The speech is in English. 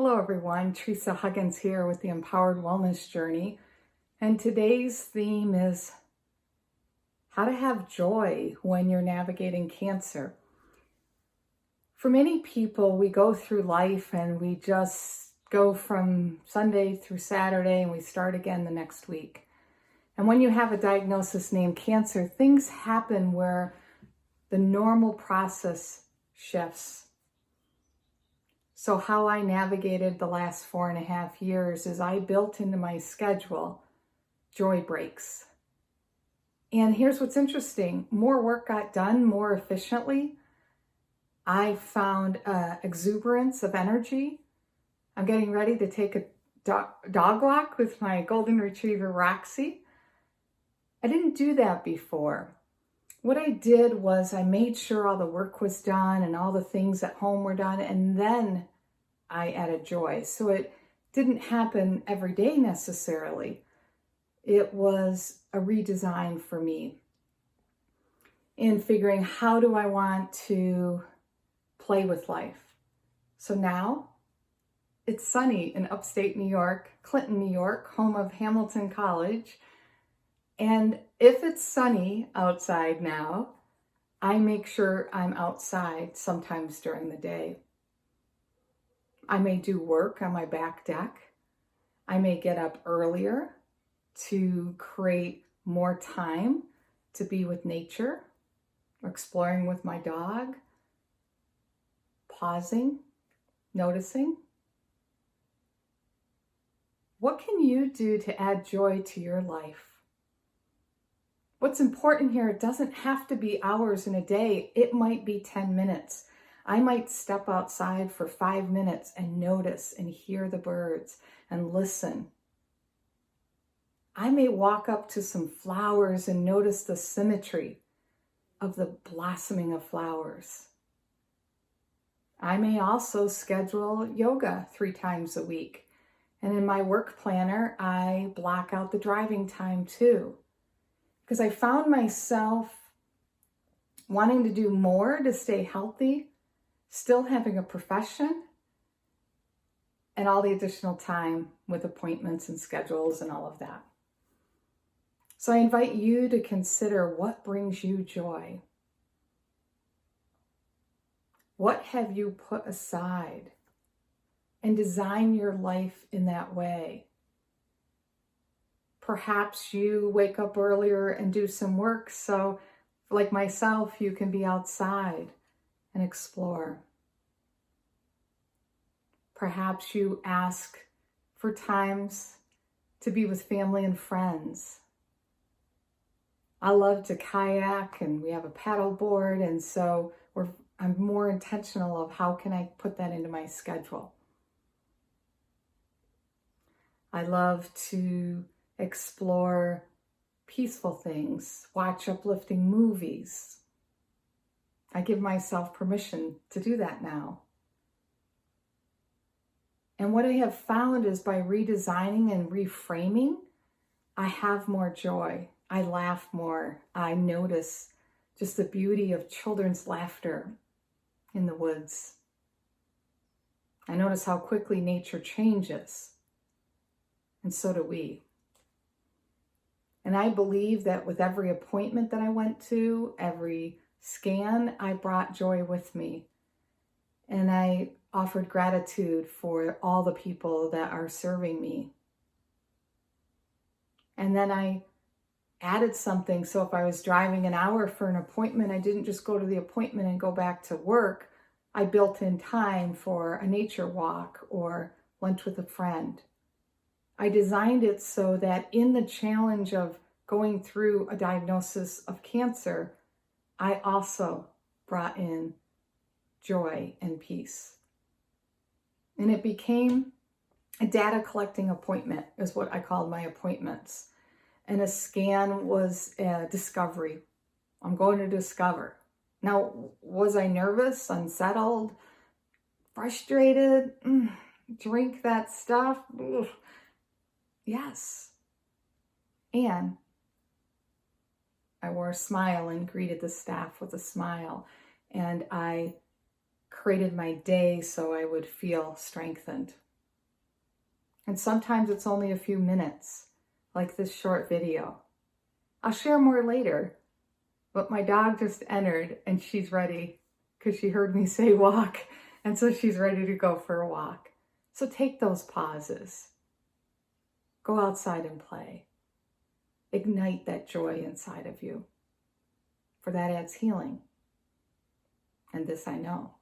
Hello everyone, Teresa Huggins here with the Empowered Wellness Journey, and today's theme is how to have joy when you're navigating cancer. For many people, we go through life and we just go from Sunday through Saturday and we start again the next week. And when you have a diagnosis named cancer, things happen where the normal process shifts. So how I navigated the last 4.5 years is I built into my schedule joy breaks. And here's what's interesting. More work got done more efficiently. I found exuberance of energy. I'm getting ready to take a dog walk with my golden retriever, Roxy. I didn't do that before. What I did was I made sure all the work was done and all the things at home were done, and then I added joy. So it didn't happen every day necessarily. It was a redesign for me in figuring how do I want to play with life. So now it's sunny in upstate New York, Clinton, New York, home of Hamilton College. And if it's sunny outside now, I make sure I'm outside sometimes during the day. I may do work on my back deck. I may get up earlier to create more time to be with nature, or exploring with my dog, pausing, noticing. What can you do to add joy to your life? What's important here, it doesn't have to be hours in a day. It might be 10 minutes. I might step outside for 5 minutes and notice and hear the birds and listen. I may walk up to some flowers and notice the symmetry of the blossoming of flowers. I may also schedule yoga 3 times a week. And in my work planner, I block out the driving time too. Because I found myself wanting to do more to stay healthy, still having a profession, and all the additional time with appointments and schedules and all of that. So I invite you to consider what brings you joy. What have you put aside? And design your life in that way. Perhaps you wake up earlier and do some work, so like myself, you can be outside and explore. Perhaps you ask for times to be with family and friends. I love to kayak and we have a paddle board, and so I'm more intentional of how can I put that into my schedule. I love to explore peaceful things, watch uplifting movies. I give myself permission to do that now. And what I have found is by redesigning and reframing, I have more joy. I laugh more. I notice just the beauty of children's laughter in the woods. I notice how quickly nature changes. And so do we. And I believe that with every appointment that I went to, every scan, I brought joy with me. And I offered gratitude for all the people that are serving me. And then I added something. So if I was driving an hour for an appointment, I didn't just go to the appointment and go back to work. I built in time for a nature walk or lunch with a friend. I designed it so that in the challenge of going through a diagnosis of cancer, I also brought in joy and peace. And it became a data collecting appointment, is what I called my appointments. And a scan was a discovery. I'm going to discover. Now, was I nervous, unsettled, frustrated? Drink that stuff? Ugh. Yes. And I wore a smile and greeted the staff with a smile. And I created my day so I would feel strengthened. And sometimes it's only a few minutes, like this short video. I'll share more later, but my dog just entered and she's ready because she heard me say walk. And so she's ready to go for a walk. So take those pauses. Go outside and play. Ignite that joy inside of you. For that adds healing. And this I know.